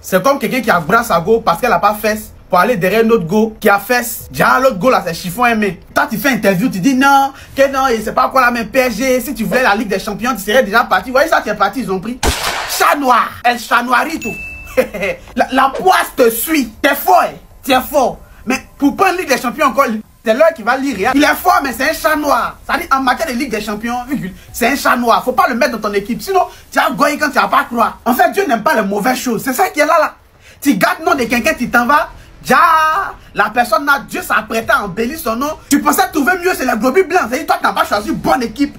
C'est comme quelqu'un qui embrasse sa go parce qu'elle n'a pas fesse pour aller derrière notre go qui a fesse. Déjà, l'autre go là, c'est chiffon aimé. Toi, tu fais interview, tu dis non, que non, c'est pas quoi la même PSG. Si tu voulais la Ligue des Champions, tu serais déjà parti. Vous voyez ça, tu es parti, ils ont pris. Chat noir, elle chat noirito. la poisse te suit. T'es fort, hein? Tu es fort. Mais pour prendre Ligue des Champions encore, c'est l'heure qui va lire. Il est fort, mais c'est un chat noir. Ça dit en matière de Ligue des Champions, c'est un chat noir. Faut pas le mettre dans ton équipe. Sinon, tu vas goyer quand tu vas pas croire. En fait, Dieu n'aime pas les mauvaises choses. C'est ça qui est là. Tu gardes le nom de quelqu'un, tu t'en vas. Ja, la personne là, Dieu s'apprêtait à embellir son nom. Tu pensais trouver mieux, c'est les globus blancs. C'est-à-dire, toi, tu n'as pas choisi une bonne équipe.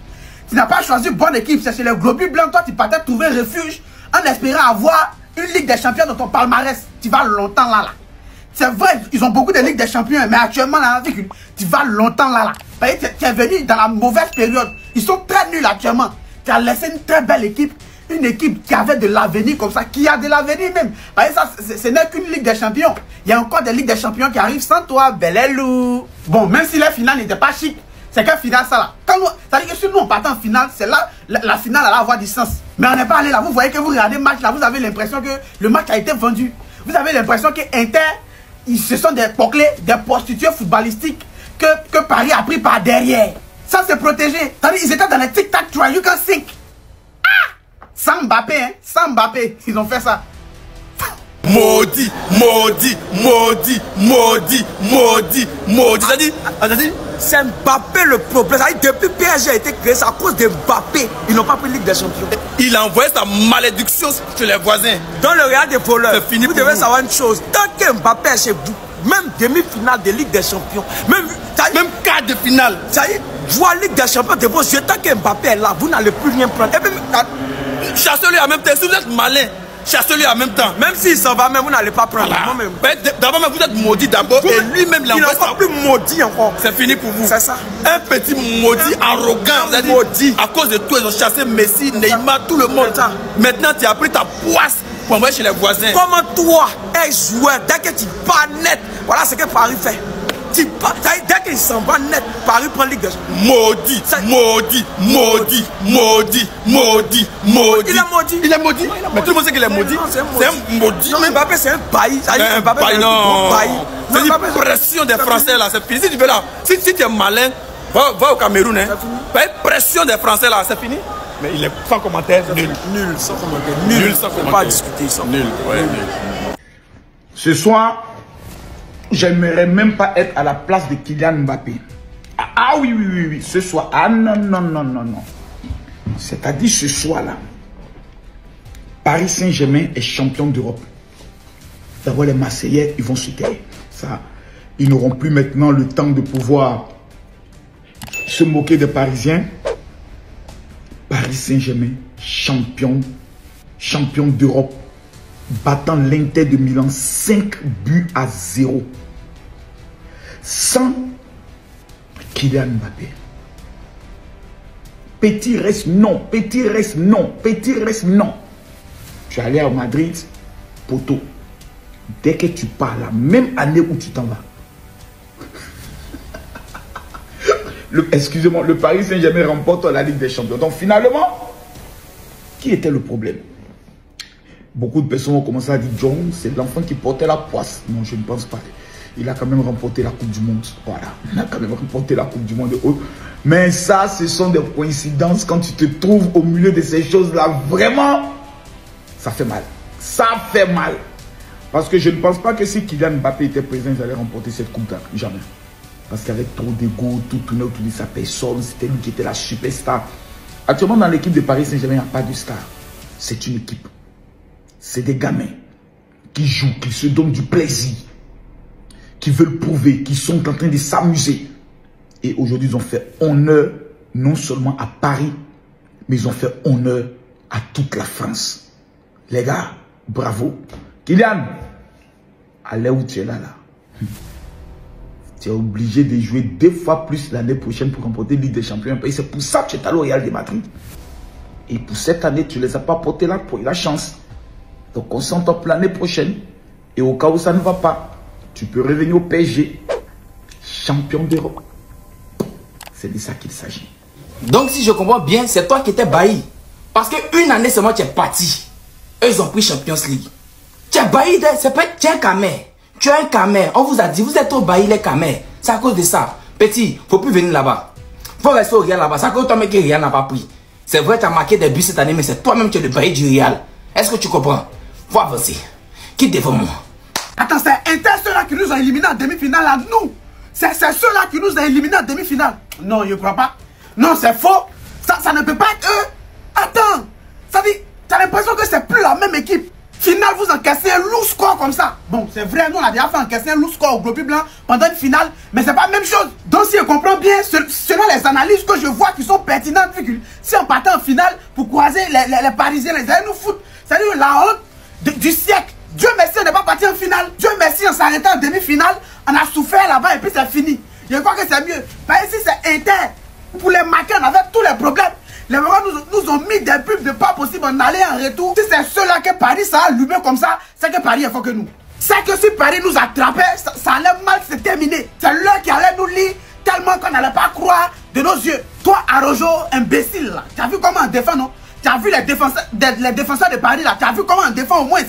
Tu n'as pas choisi une bonne équipe, c'est chez les globus blancs. Toi, tu partais trouver refuge en espérant avoir une Ligue des Champions dans ton palmarès. Tu vas longtemps là. C'est vrai, ils ont beaucoup de Ligues des Champions, mais actuellement, là, tu vas longtemps là. Tu es venu dans la mauvaise période. Ils sont très nuls actuellement. Tu as laissé une très belle équipe. Une équipe qui avait de l'avenir comme ça, qui a de l'avenir même. Ça, ce n'est qu'une Ligue des Champions. Il y a encore des Ligues des Champions qui arrivent sans toi, Belelou. Bon, même si la finale n'était pas chic, c'est qu'un final ça là. Ça veut dire que si nous on partait en finale, c'est là, la finale allait avoir du sens. Mais on n'est pas allé là. Vous voyez que vous regardez le match là, vous avez l'impression que le match a été vendu. Vous avez l'impression que Inter, ce sont des poclés, des prostituées footballistiques que Paris a pris par derrière. Ça c'est protégé. Ça veut dire ils étaient dans les tic-tac try, you can think. Sans Mbappé, hein, sans Mbappé, ils ont fait ça. Maudit, maudit, maudit, maudit, maudit, maudit. C'est Mbappé le problème. Depuis PSG a été créé, c'est à cause de Mbappé. Ils n'ont pas pris Ligue des Champions. Il a envoyé sa malédiction sur les voisins. Dans le Real des voleurs, vous devez savoir une chose. Tant que Mbappé est chez vous, même demi-finale de Ligue des Champions, même quart de finale, ça y est, voir Ligue des Champions de vos yeux, tant que Mbappé est là, vous n'allez plus rien prendre. Et puis, chassez-lui en même temps. Si vous êtes malin, chassez-lui en même temps. Même s'il s'en va, même vous n'allez pas prendre. Voilà. D'abord, vous êtes maudit d'abord. Et lui-même, il n'est encore plus maudit encore. C'est fini pour vous. C'est ça. Un petit maudit arrogant. Vous avez maudit. À cause de toi, ils ont chassé Messi, Neymar, tout le monde. Maintenant, tu as pris ta poisse pour envoyer chez les voisins. Comment toi, un joueur, dès que tu pars net, voilà ce que Paris fait. Dès qu'il s'en va net, Paris prend Ligue des Champions. Maudit, maudit, maudit, maudit, maudit, maudit. Il est maudit. Il est maudit. Mais tout le monde sait qu'il est maudit. C'est un maudit. Non, mais Mbappé, c'est un bailli. Un bailli, non. C'est une pression des Français là. C'est fini. Si tu veux là, si tu es malin, va au Cameroun. Hein. Pression des Français là, c'est fini. Mais il est sans commentaire. Nul. Nul, sans commentaire. Nul, sans commentaire. Pas discuter ça. Nul, ouais, nul. Ce soir, j'aimerais même pas être à la place de Kylian Mbappé. Ah oui, ce soir. Ah non. C'est-à-dire ce soir-là, Paris Saint-Germain est champion d'Europe. D'abord, les Marseillais, ils vont se taire. Ça, ils n'auront plus maintenant le temps de pouvoir se moquer des Parisiens. Paris Saint-Germain, champion d'Europe, battant l'Inter de Milan 5-0. Sans Kylian Mbappé. Petit reste non. Tu es allé à Madrid, poto. Dès que tu pars, la même année où tu t'en vas. Excusez-moi, le Paris Saint-Germain remporte la Ligue des Champions. Donc finalement, qui était le problème? Beaucoup de personnes ont commencé à dire John, c'est l'enfant qui portait la poisse. Non, je ne pense pas. Il a quand même remporté la Coupe du Monde. Voilà, il a quand même remporté la Coupe du Monde. Mais ça, ce sont des coïncidences. Quand tu te trouves au milieu de ces choses-là, vraiment, ça fait mal. Ça fait mal. Parce que je ne pense pas que si Kylian Mbappé était présent, ils allaient remporter cette coupe-là. Jamais. Parce qu'avec trop d'ego, tout tournait autour de sa personne. C'était lui qui était la superstar. Actuellement, dans l'équipe de Paris Saint-Germain, il n'y a pas de star. C'est une équipe. C'est des gamins qui jouent, qui se donnent du plaisir, qui veulent prouver, qui sont en train de s'amuser. Et aujourd'hui, ils ont fait honneur non seulement à Paris, mais ils ont fait honneur à toute la France. Les gars, bravo. Kylian, allez où tu es là. Tu es obligé de jouer 2 fois plus l'année prochaine pour remporter Ligue des Champions. Et c'est pour ça que tu es allé au Real de Madrid. Et pour cette année, tu ne les as pas portés là pour la chance. Donc concentre-toi pour l'année prochaine. Et au cas où ça ne va pas, tu peux revenir au PSG. Champion d'Europe. C'est de ça qu'il s'agit. Donc si je comprends bien, c'est toi qui étais bailli. Parce qu'une année seulement tu es parti. Eux ils ont pris Champions League. Tu es bailli, c'est pas tu es un camé. Tu es un camé. On vous a dit, vous êtes trop bailli les camés. C'est à cause de ça. Petit, faut plus venir là-bas. Faut rester au Real là-bas. C'est à cause de toi même que Real n'a pas pris. C'est vrai, tu as marqué des buts cette année, mais c'est toi-même qui es le bailli du Real. Est-ce que tu comprends? Faut avancer. Quitte devant moi. Attends, c'est Inter ceux-là qui nous ont éliminés en demi-finale à nous. C'est ceux-là qui nous ont éliminés en demi-finale. Non, je ne crois pas. Non, c'est faux. Ça ne peut pas être eux. Attends. Ça dit, tu as l'impression que c'est plus la même équipe. Finale, vous encaissez un lourd score comme ça. Bon, c'est vrai, nous on a déjà fait encaisser un lourd score au Globe Blanc pendant une finale, mais c'est pas la même chose. Donc si je comprends bien, selon les analyses que je vois qui sont pertinentes, si on partait en finale pour croiser les Parisiens, les allez nous foutre. C'est-à-dire la honte du siècle. Dieu merci, on n'est pas parti en finale. Dieu merci, on s'est arrêté en demi-finale. On a souffert là-bas et puis c'est fini. Je crois que c'est mieux. Parce que ici c'est Inter. Pour les marquer, on avait tous les problèmes. Les Marocains nous ont mis des pubs de pas possible, on allait en retour. Si c'est ceux-là que Paris ça a allumé comme ça, c'est que Paris est fort que nous. C'est que si Paris nous attrapait, ça allait mal se terminer. C'est l'heure qui allait nous lire tellement qu'on n'allait pas croire de nos yeux. Toi, Arojo, imbécile là, tu as vu comment on défend, non? Tu as vu les défenseurs de Paris là, tu as vu comment on défend au moins?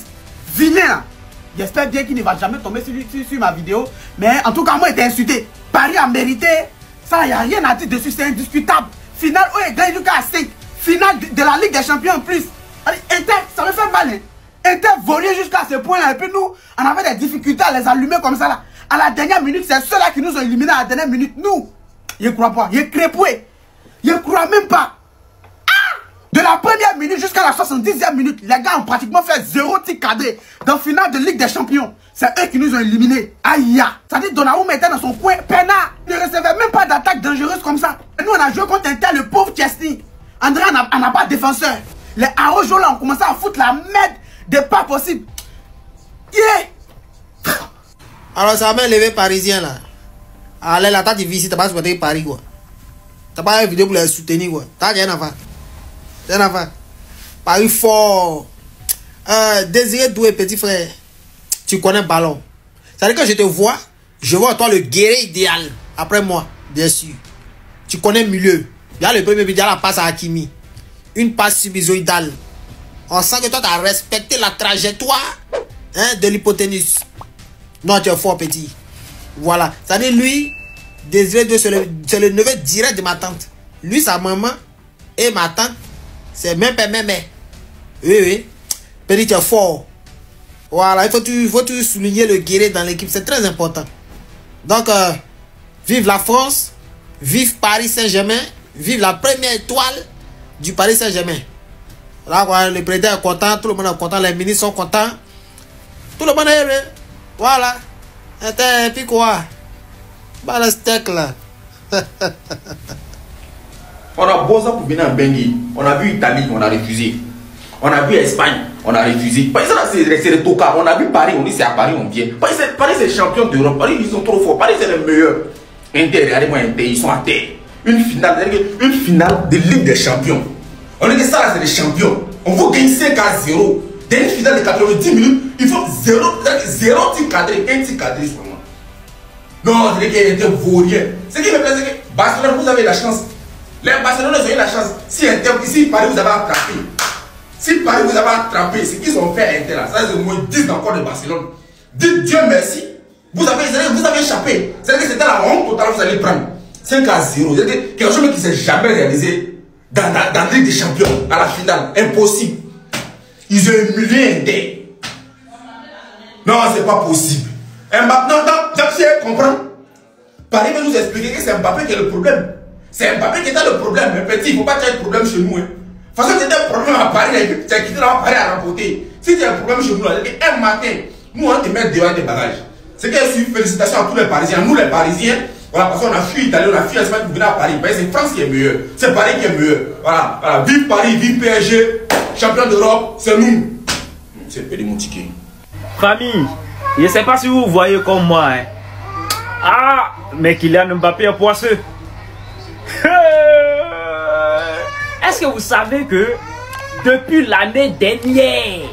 Vilain là. J'espère bien qu'il ne va jamais tomber sur ma vidéo. Mais en tout cas, moi, il était insulté. Paris a mérité. Ça, il n'y a rien à dire dessus, c'est indiscutable. Finale, où est gagné jusqu'à 5. Finale de la Ligue des Champions en plus. Inter, ça me fait mal. Hein. Inter volé jusqu'à ce point-là. Et puis nous, on avait des difficultés à les allumer comme ça là. À la dernière minute, c'est ceux-là qui nous ont éliminés à la dernière minute. Nous, je ne crois pas. Je crépoué. Je ne crois même pas. De la première minute jusqu'à la 70e minute, les gars ont pratiquement fait 0 tir cadré. Dans le finale de Ligue des Champions, c'est eux qui nous ont éliminés. Aïe! Ça dit Donnarumma était dans son coin, peinard. Il ne recevait même pas d'attaque dangereuse comme ça. Et nous, on a joué contre Inter, le pauvre Chesney. André, on n'a pas de défenseur. Les Arojo là ont commencé à foutre la merde de pas possible. Yeah! Alors, ça m'a levé parisien là. Allez, là, t'as dit visite, t'as pas supporté Paris quoi. T'as pas une vidéo pour les soutenir quoi. T'as rien à faire. C'est la fin. Paris fort. Désiré Doué, petit frère. Tu connais le ballon. C'est-à-dire que je te vois, je vois toi le guerrier idéal. Après moi, bien sûr. Tu connais le milieu. Il y a le premier but, il y a la passe à Hakimi. Une passe subizoïdale. On sent que toi, tu as respecté la trajectoire de l'hypoténuse. Non, tu es fort, petit. Voilà. C'est-à-dire, lui, Désiré Doué, c'est le neveu direct de ma tante. Lui, sa maman et ma tante. C'est même. Oui. Petit, tu es fort. Voilà, il faut tout souligner le guerrier dans l'équipe. C'est très important. Donc, vive la France. Vive Paris Saint-Germain. Vive la première étoile du Paris Saint-Germain. Là, voilà, le président est content. Tout le monde est content. Les ministres sont contents. Tout le monde est heureux. Voilà. Et puis quoi? Bah, le steak là. On a beau ça pour venir en Bengui. On a vu Italie, on a refusé. On a vu Espagne, on a refusé. Paris, c'est le toka. On a vu Paris, on dit c'est à Paris, on vient. Paris, c'est champion d'Europe. Paris, ils sont trop forts. Paris, c'est les meilleurs. Inter, regardez-moi Inter, ils sont à terre. Une finale de Ligue des Champions. On dit que ça, là, c'est les champions. On veut gagner 5 à 0. Dans une finale de 90 minutes, il faut 0 tir cadré, 1 tir cadré seulement. Non, c'est qu'il était vaurien. Ce qui me plaît, c'est que Barcelone, vous avez la chance. Les Barcelonais ont eu la chance. Si Paris vous avez attrapé, ce qu'ils ont fait à Inter là, ça c'est au moins 10 encore de Barcelone. Dites Dieu merci, vous avez échappé. C'est-à-dire que c'était la honte totale, vous allez prendre 5 à 0. C'est quelque chose qui ne s'est jamais réalisé dans la Ligue des Champions, à la finale. Impossible. Ils ont humilié Inter. Non, c'est pas possible. Mbappé, non, tu comprends. Paris va nous expliquer que c'est Mbappé qui est le problème. C'est Mbappé qui était le problème, mais petit, il ne faut pas qu'il y ait de problème chez nous. Hein. De toute façon, c'était un problème à Paris, tu as quitté là, Paris à remporter. Si tu as un problème chez nous, un matin, nous on te met dehors des bagages. C'est qu'il y a eu félicitations à tous les Parisiens. Nous les Parisiens, voilà, parce qu'on a fui Italie, on a fui Espagne pour venir à Paris. C'est France qui est meilleur. C'est Paris qui est meilleur. Voilà, voilà. Vive Paris, vive PSG, champion d'Europe, c'est nous. C'est pédé mon ticket. Famille, je ne sais pas si vous voyez comme moi. Hein. Ah, mais Kylian Mbappé est poisseux. Est-ce que vous savez que depuis l'année dernière,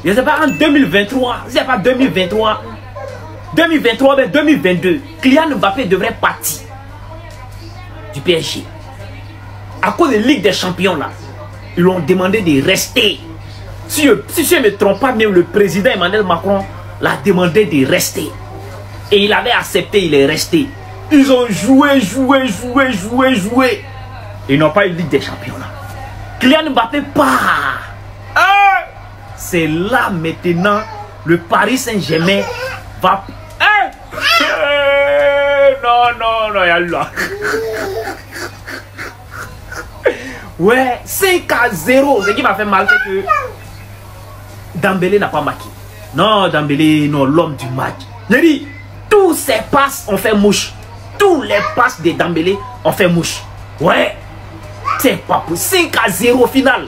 je ne sais pas en 2023, je ne sais pas 2023, mais 2022, Kylian Mbappé devrait partir du PSG. À cause de la Ligue des Champions là, ils lui ont demandé de rester. Si je ne me trompe pas, même le président Emmanuel Macron l'a demandé de rester. Et il avait accepté, il est resté. Ils ont joué. Ils n'ont pas eu Ligue des Champions là. Kylian Mbappé part. Ah! C'est là maintenant le Paris Saint-Germain va... Non, il y a là. Ouais, 5-0. Ce qui m'a fait mal, c'est que Dembélé n'a pas marqué. Non, Dembélé, non, l'homme du match. J'ai dit, tous ces passes ont fait mouche. Tous les passes de Dembélé ont fait mouche. Ouais, c'est pas possible. 5-0 au final.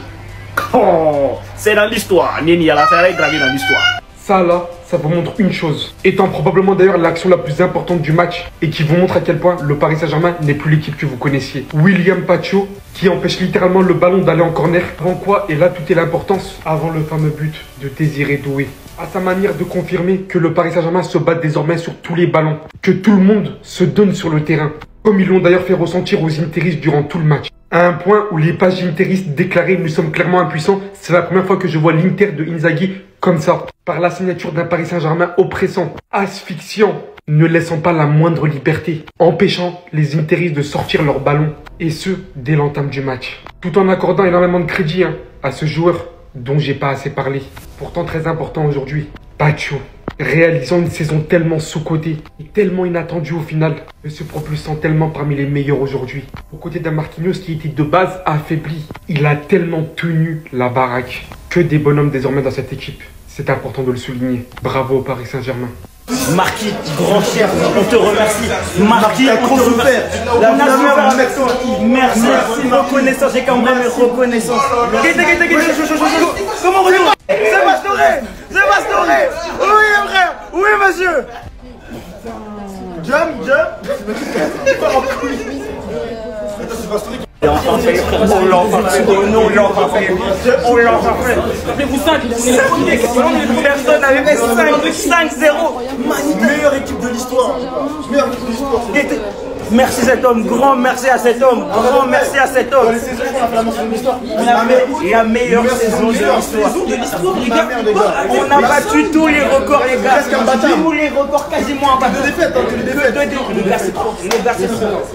Oh, c'est dans l'histoire. Nini, ça va être gravé dans l'histoire. Ça là, ça vous montre une chose, étant probablement d'ailleurs l'action la plus importante du match et qui vous montre à quel point le Paris Saint-Germain n'est plus l'équipe que vous connaissiez. William Pacho qui empêche littéralement le ballon d'aller en corner, avant quoi, et là tout est l'importance, avant le fameux but de Désiré Doué. À sa manière de confirmer que le Paris Saint-Germain se bat désormais sur tous les ballons, que tout le monde se donne sur le terrain, comme ils l'ont d'ailleurs fait ressentir aux Interistes durant tout le match. À un point où les pages interistes déclaraient « Nous sommes clairement impuissants », c'est la première fois que je vois l'Inter de Inzaghi comme ça, par la signature d'un Paris Saint-Germain oppressant, asphyxiant, ne laissant pas la moindre liberté, empêchant les interistes de sortir leur ballon, et ce, dès l'entame du match. Tout en accordant énormément de crédit à ce joueur dont j'ai pas assez parlé, pourtant très important aujourd'hui, Pacho. Réalisant une saison tellement sous-cotée et tellement inattendue au final, ne se propulsant tellement parmi les meilleurs aujourd'hui. Aux côtés d'un Marquinhos qui était de base affaibli, il a tellement tenu la baraque. Que des bonhommes désormais dans cette équipe. C'est important de le souligner. Bravo au Paris Saint-Germain. Marquis, grand chef, on te remercie. Marquis, on te remercie. La meilleure avec toi. Merci, reconnaissance, j'ai quand même reconnaissance. Comment vous dites? C'est Bastoré. Oui, frère. Oui, monsieur. Jump. On l'a fait. Rappelez-vous ça, personne n'avait fait 5-0. Meilleure équipe de l'histoire. Merci cet homme, grand merci à cet homme, La meilleure saison de l'histoire. On a battu tous les records, les gars. Tous les records quasiment en bas. Les gars, c'est trop.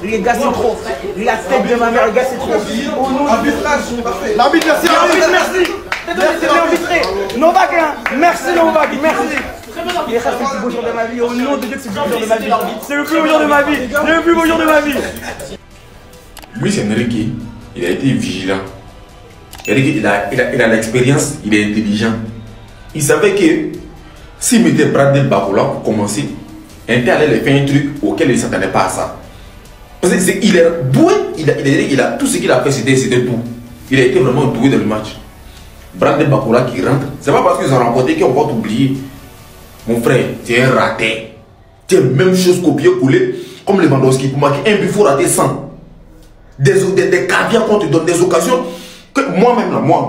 Les gars, c'est trop. La tête de ma mère, les gars, c'est trop. L'arbitre, merci. Novak, merci Novak, merci. Il est le plus beau jour de ma vie, au nom de Dieu, c'est le plus beau jour de ma vie. C'est le plus beau jour de ma vie. Lui, c'est Enrique, il a été vigilant. Enrique, il a l'expérience, il est intelligent. Il savait que s'il mettait Bradley Barcola pour commencer, Inter allait faire un truc auquel il ne s'attendait pas à ça. Parce qu'il est doué, il a tout ce qu'il a fait, c'était tout. Il a été vraiment doué dans le match. Bradley Barcola qui rentre, c'est pas parce qu'ils ont remporté qu'on va t'oublier. Mon frère, tu es un raté. Tu es même chose copier-coller comme Lewandowski. Pour marquer un but, il faut rater 100. Des caviars qu'on te donne, des occasions que moi-même, là, moi,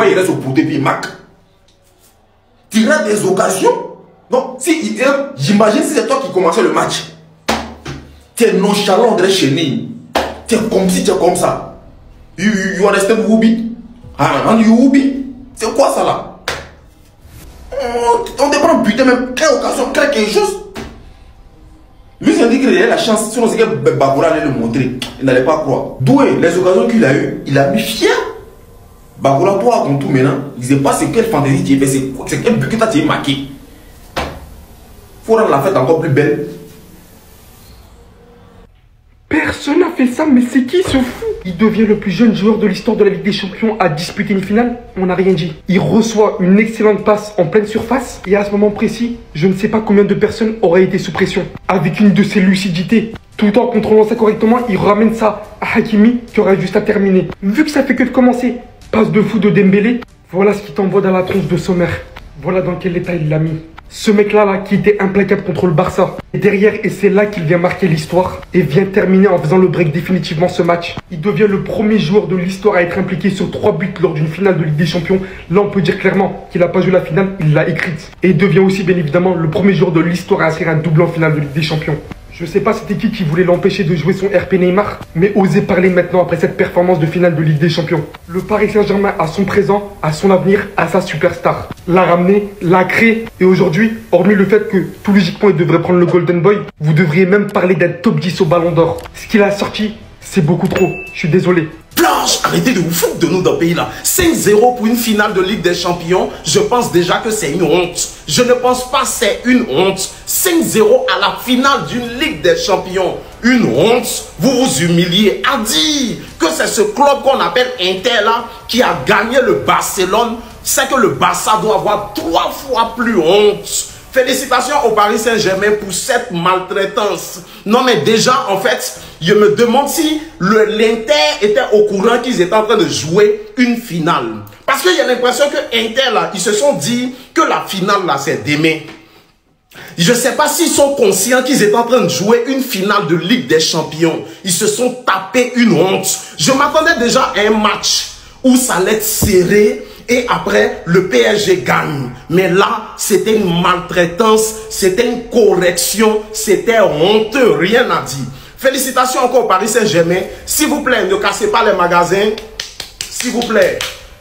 il reste au porté puis il marque. Tu rates des occasions. Donc, j'imagine si c'est toi qui commençais le match. Tu es nonchalant de chenille. Tu es comme si tu es comme ça. You understand Whoopi? And you Whoopi? C'est quoi ça là? On te prend putain même quelle occasion, quelque chose. Lui s'est dit qu'il avait la chance, sinon c'est que Barcola allait le montrer. Il n'allait pas croire. Doué, les occasions qu'il a eues, il a mis fier. Barcola, toi, comme tout maintenant, il ne sait pas c'est quelle fantaisie tu as fait, c'est quel but que tu as marqué. Il faut rendre la fête encore plus belle. Personne n'a fait ça, mais c'est qui ce fou? Il devient le plus jeune joueur de l'histoire de la Ligue des Champions à disputer une finale. On n'a rien dit. Il reçoit une excellente passe en pleine surface. Et à ce moment précis, je ne sais pas combien de personnes auraient été sous pression. Avec une de ses lucidités, tout en contrôlant ça correctement, il ramène ça à Hakimi qui aurait juste à terminer. Vu que ça fait que de commencer, passe de fou de Dembélé, voilà ce qui t'envoie dans la tronche de Sommer. Voilà dans quel état il l'a mis. Ce mec-là, qui était implacable contre le Barça. Et derrière, et c'est là qu'il vient marquer l'histoire. Et vient terminer en faisant le break définitivement ce match. Il devient le premier joueur de l'histoire à être impliqué sur 3 buts lors d'une finale de Ligue des Champions. Là, on peut dire clairement qu'il n'a pas joué la finale, il l'a écrite. Et il devient aussi, bien évidemment, le premier joueur de l'histoire à inscrire un doublé en finale de Ligue des Champions. Je sais pas c'était qui voulait l'empêcher de jouer son RP Neymar, mais osez parler maintenant après cette performance de finale de Ligue des Champions. Le Paris Saint-Germain a son présent, a son avenir, a sa superstar. L'a ramené, l'a créé, et aujourd'hui, hormis le fait que tout logiquement il devrait prendre le Golden Boy, vous devriez même parler d'un top 10 au Ballon d'Or. Ce qu'il a sorti, c'est beaucoup trop, je suis désolé. Blanche, arrêtez de vous foutre de nous dans le pays là. 5-0 pour une finale de Ligue des Champions, je pense déjà que c'est une honte. Je ne pense pas que c'est une honte. 5-0 à la finale d'une Ligue des Champions. Une honte. Vous vous humiliez à dire que c'est ce club qu'on appelle Inter là qui a gagné le Barcelone. C'est que le Barça doit avoir 3 fois plus honte. Félicitations au Paris Saint-Germain pour cette maltraitance. Non mais déjà en fait, je me demande si l'Inter était au courant qu'ils étaient en train de jouer une finale. Parce qu'il y a l'impression que Inter là, ils se sont dit que la finale là c'est demain. Je ne sais pas s'ils sont conscients qu'ils étaient en train de jouer une finale de Ligue des Champions. Ils se sont tapés une honte. Je m'attendais déjà à un match où ça allait être serré. Et après, le PSG gagne. Mais là, c'était une maltraitance, c'était une correction, c'était honteux, rien à dire. Félicitations encore au Paris Saint-Germain. S'il vous plaît, ne cassez pas les magasins. S'il vous plaît,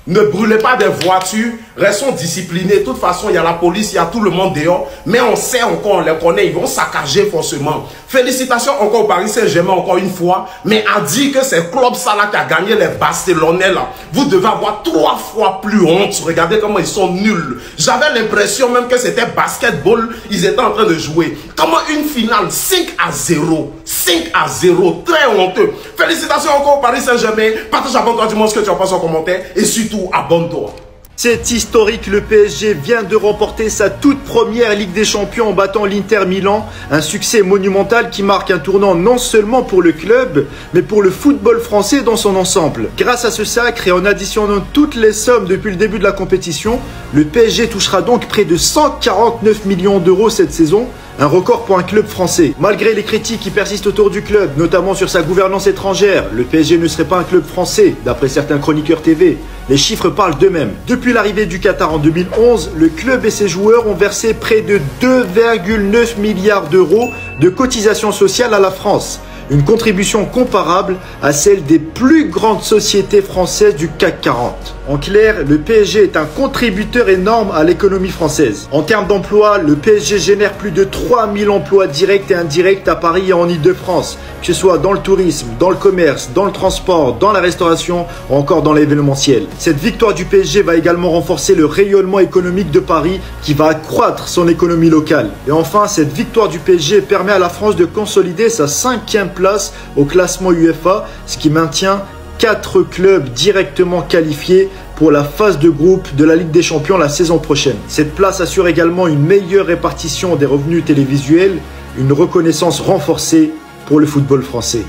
ne brûlez pas des voitures. Restons disciplinés. De toute façon, il y a la police, il y a tout le monde dehors. Mais on sait encore, on les connaît, ils vont saccager forcément. Félicitations encore au Paris Saint-Germain, encore une fois. Mais à dire que c'est Club Salah qui a gagné les Barcelonais là, vous devez avoir 3 fois plus honte. Regardez comment ils sont nuls. J'avais l'impression même que c'était basketball, ils étaient en train de jouer. Comment une finale 5-0, 5-0, très honteux. Félicitations encore au Paris Saint-Germain. Partage avant toi du monde ce que tu en penses en commentaire. Et surtout, abonne-toi. C'est historique, le PSG vient de remporter sa toute première Ligue des Champions en battant l'Inter Milan. Un succès monumental qui marque un tournant non seulement pour le club, mais pour le football français dans son ensemble. Grâce à ce sacre et en additionnant toutes les sommes depuis le début de la compétition, le PSG touchera donc près de 149 millions d'euros cette saison. Un record pour un club français. Malgré les critiques qui persistent autour du club, notamment sur sa gouvernance étrangère, le PSG ne serait pas un club français, d'après certains chroniqueurs TV. Les chiffres parlent d'eux-mêmes. Depuis l'arrivée du Qatar en 2011, le club et ses joueurs ont versé près de 2,9 milliards d'euros de cotisations sociales à la France. Une contribution comparable à celle des plus grandes sociétés françaises du CAC 40. En clair, le PSG est un contributeur énorme à l'économie française. En termes d'emploi, le PSG génère plus de 3000 emplois directs et indirects à Paris et en Ile-de-France, que ce soit dans le tourisme, dans le commerce, dans le transport, dans la restauration ou encore dans l'événementiel. Cette victoire du PSG va également renforcer le rayonnement économique de Paris qui va accroître son économie locale. Et enfin, cette victoire du PSG permet à la France de consolider sa 5e place au classement UEFA, ce qui maintient 4 clubs directement qualifiés pour la phase de groupe de la Ligue des Champions la saison prochaine. Cette place assure également une meilleure répartition des revenus télévisuels, une reconnaissance renforcée pour le football français.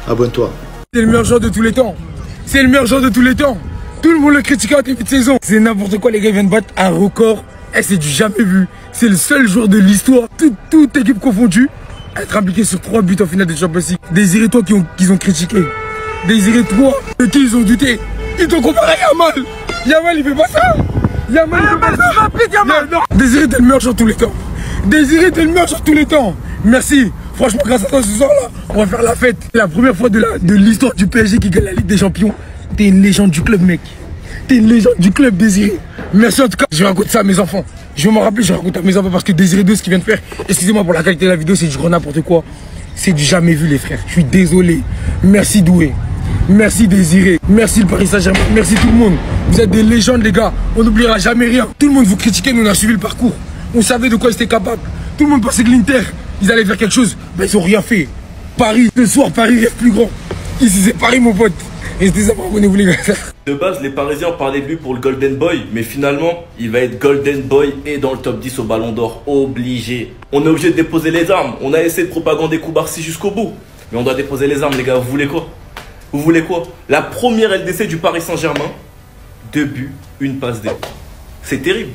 Abonne-toi. C'est le meilleur joueur de tous les temps. C'est le meilleur joueur de tous les temps. Tout le monde le critique en début de saison. C'est n'importe quoi, les gars viennent battre un record. Et c'est du jamais vu. C'est le seul joueur de l'histoire, toute équipe confondue, à être impliqué sur 3 buts en finale de Champions League. Désiré toi qu'ils ont critiqué. Désiré toi de qui ils ont douté. Ils t'ont comparé à Yamal. Yamal il fait pas ça. Yamal il fait pas ça. Désiré t'es le meilleur joueur de tous les temps. Désiré t'es le meilleur joueur de tous les temps. Merci. Franchement grâce à toi ce soir là, on va faire la fête. C'est la première fois de l'histoire du PSG qui gagne la Ligue des Champions. T'es une légende du club mec. T'es une légende du club Désiré. Merci en tout cas. Je raconte ça à mes enfants. Je vais m'en rappeler, je raconte à mes enfants parce que Désiré 2 ce qu'il vient de faire. Excusez-moi pour la qualité de la vidéo, c'est du grand n'importe quoi. C'est du jamais vu les frères. Je suis désolé. Merci Doué. Merci Désiré. Merci le Paris Saint-Germain. Merci tout le monde. Vous êtes des légendes les gars. On n'oubliera jamais rien. Tout le monde vous critiquait, nous on a suivi le parcours. On savait de quoi ils étaient capables. Tout le monde pensait que l'Inter, ils allaient faire quelque chose. Ben ils ont rien fait. Paris, ce soir, Paris rêve plus grand. Ici c'est Paris mon pote. Et c'était ça, abonnez-vous les gars. De base, les Parisiens parlaient de lui pour le Golden Boy, mais finalement, il va être Golden Boy et dans le top 10 au Ballon d'Or. Obligé. On est obligé de déposer les armes. On a essayé de propagander Koubarsi jusqu'au bout. Mais on doit déposer les armes, les gars. Vous voulez quoi? Vous voulez quoi? La première LDC du Paris Saint-Germain, 2 buts, 1 passe D. C'est terrible.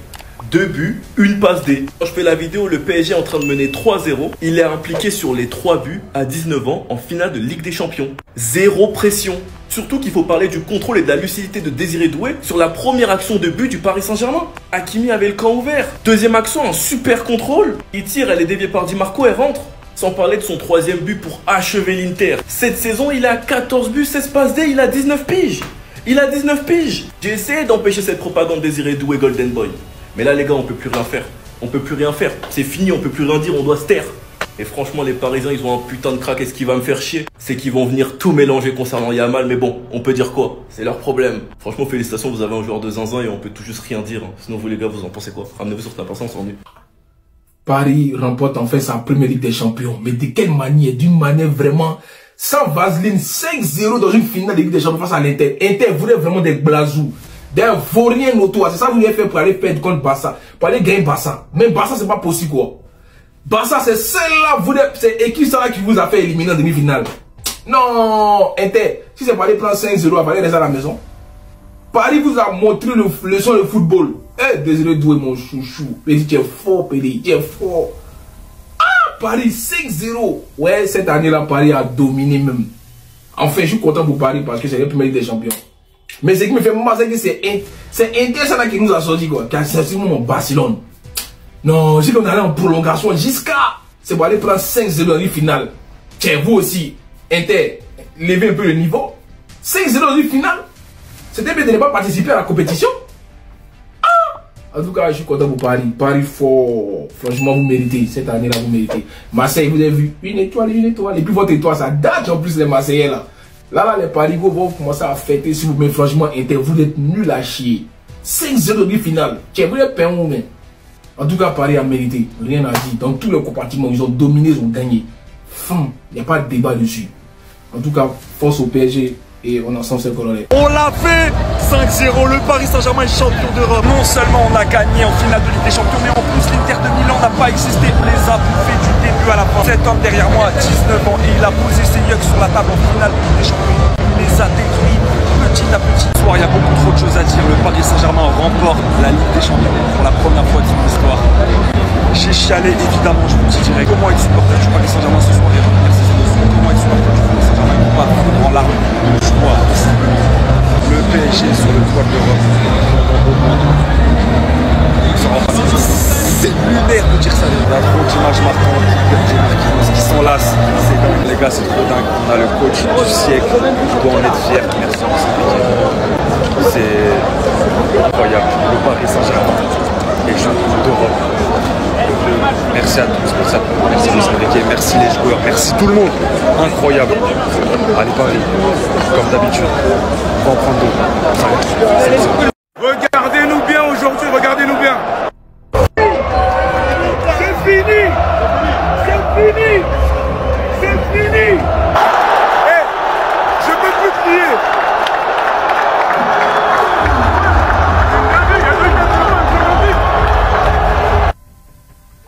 2 buts, 1 passe D. Quand je fais la vidéo, le PSG est en train de mener 3-0. Il est impliqué sur les 3 buts à 19 ans en finale de Ligue des Champions. Zéro pression. Surtout qu'il faut parler du contrôle et de la lucidité de Désiré Doué sur la première action de but du Paris Saint-Germain. Hakimi avait le camp ouvert. Deuxième action, un super contrôle. Il tire, elle est déviée par Di Marco, elle rentre. Sans parler de son 3e but pour achever l'Inter. Cette saison, il a 14 buts, 16 passes D, il a 19 piges. Il a 19 piges. J'ai essayé d'empêcher cette propagande Désiré Doué Golden Boy. Mais là, les gars, on peut plus rien faire. On peut plus rien faire. C'est fini, on peut plus rien dire, on doit se taire. Et franchement, les Parisiens, ils ont un putain de crack. Et ce qui va me faire chier, c'est qu'ils vont venir tout mélanger concernant Yamal. Mais bon, on peut dire quoi? C'est leur problème. Franchement, félicitations, vous avez un joueur de zinzin et on peut tout juste rien dire. Sinon, vous les gars, vous en pensez quoi? Ramenez-vous sur ta personne, on s'ennuie. Paris remporte enfin sa première Ligue des Champions. Mais de quelle manière? D'une manière vraiment sans vaseline. 5-0 dans une finale de Ligue des Champions face à l'Inter. Inter voulait vraiment des blasous. Des vauriens notoires. C'est ça que vous voulez faire pour aller perdre contre Barça. Pour aller gagner Barça. Même Barça, c'est pas possible quoi. Barça, c'est celle-là, c'est l'équipe là qui vous a fait éliminer en demi-finale. Non, Inter, si c'est pour aller prendre 5-0, il va aller rester à la maison. Paris vous a montré le leçon de football. Eh, Désiré Doué, mon chouchou. Pédi, tu es fort, Pédi, tu es fort. Ah, Paris, 5-0. Ouais, cette année-là, Paris a dominé même. Enfin, je suis content pour Paris parce que c'est la première Ligue des Champions. Mais ce qui me fait mal, c'est que c'est Inter ça qui nous a sorti, quoi. Car c'est mon Barcelone. Non, j'ai qu'on allait en prolongation jusqu'à. C'est pour aller prendre 5-0 dans la finale. Tiens, vous aussi, Inter, levez un peu le niveau. 5-0 dans la finale. C'était bien de ne pas participer à la compétition. Ah! En tout cas, je suis content pour Paris. Paris fort. Franchement, vous méritez. Cette année-là, vous méritez. Marseille, vous avez vu une étoile. Et puis votre étoile, ça date en plus les Marseillais là. Là, les Paris vont commencer à fêter si vous. Mais franchement, Inter, vous êtes nuls à chier. 5-0 dans la finale. Tiens, vous êtes payé ou même. En tout cas, Paris a mérité. Rien à dire. Dans tous les compartiments, ils ont dominé, ils ont gagné. Fin. Il n'y a pas de débat dessus. En tout cas, force au PSG. Et on en sent ce qu'on est. On l'a fait 5-0, le Paris Saint-Germain est champion d'Europe. Non seulement on a gagné en finale de Ligue des Champions, mais en plus l'Inter de Milan n'a pas existé. On les a bouffés du début à la fin. Cet homme derrière moi, 19 ans, et il a posé ses yucks sur la table en finale de Ligue des Champions. Il les a détruits petit à petit. Ce soir, il y a beaucoup trop de choses à dire. Le Paris Saint-Germain remporte la Ligue des Champions pour la première fois de son histoire. J'ai chialé évidemment, je vous dirai comment être supporter du Paris Saint-Germain ce soir et revenir ces émotions. Comment être supporter du Paris Saint-Germain pour pas fondre en larmes. Je vois tout simplement le PSG sur le toit de l'Europe. C'est lunaire de dire ça. Il y a trop d'images marquantes qui sont là. C'est dingue. Les gars, c'est trop dingue. On a le coach du siècle. On doit en être fier. Merci. C'est incroyable. Le Paris Saint-Germain est champion d'Europe. Merci à tous pour ça. Merci Luis Enrique, merci les joueurs, merci tout le monde. Incroyable. Allez Paris, comme d'habitude, on va en prendre d'autres. Regardez-nous bien aujourd'hui, regardez-nous bien. C'est fini. C'est fini. C'est fini. Hey, je peux plus crier.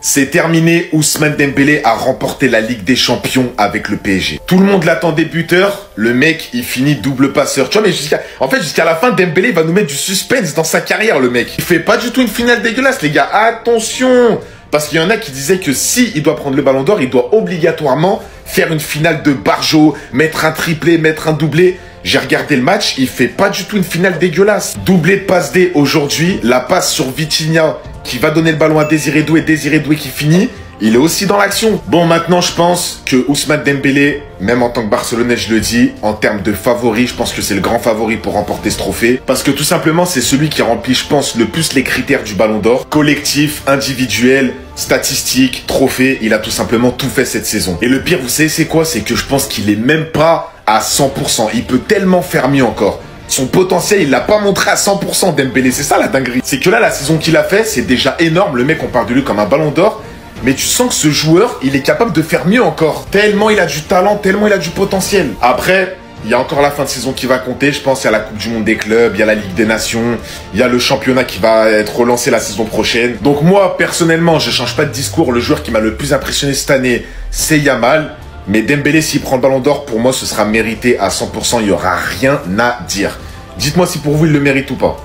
C'est terminé, Ousmane Dembélé a remporté la Ligue des Champions avec le PSG. Tout le monde l'attendait buteur, le mec il finit double passeur. Tu vois mais jusqu'à la fin Dembélé va nous mettre du suspense dans sa carrière le mec. Il fait pas du tout une finale dégueulasse les gars, attention. Parce qu'il y en a qui disaient que si il doit prendre le ballon d'or, il doit obligatoirement faire une finale de Barjo, mettre un triplé, mettre un doublé. J'ai regardé le match, il fait pas du tout une finale dégueulasse. Doublé de passe D aujourd'hui, la passe sur Vitinha qui va donner le ballon à Désiré Doué qui finit. Il est aussi dans l'action. Bon, maintenant, je pense que Ousmane Dembélé, même en tant que Barcelonais, je le dis, en termes de favori, je pense que c'est le grand favori pour remporter ce trophée. Parce que tout simplement, c'est celui qui remplit, je pense, le plus les critères du Ballon d'Or. Collectif, individuel, statistique, trophée, il a tout simplement tout fait cette saison. Et le pire, vous savez, c'est quoi? C'est que je pense qu'il est même pas à 100%. Il peut tellement faire mieux encore. Son potentiel, il l'a pas montré à 100% Dembélé. C'est ça la dinguerie. C'est que là, la saison qu'il a fait, c'est déjà énorme. Le mec, on parle de lui comme un Ballon d'Or. Mais tu sens que ce joueur, il est capable de faire mieux encore. Tellement il a du talent, tellement il a du potentiel. Après, il y a encore la fin de saison qui va compter. Je pense qu'il y a la Coupe du Monde des clubs, il y a la Ligue des Nations, il y a le championnat qui va être relancé la saison prochaine. Donc moi, personnellement, je change pas de discours. Le joueur qui m'a le plus impressionné cette année, c'est Yamal. Mais Dembélé, s'il prend le Ballon d'Or, pour moi, ce sera mérité à 100%. Il n'y aura rien à dire. Dites-moi si pour vous, il le mérite ou pas.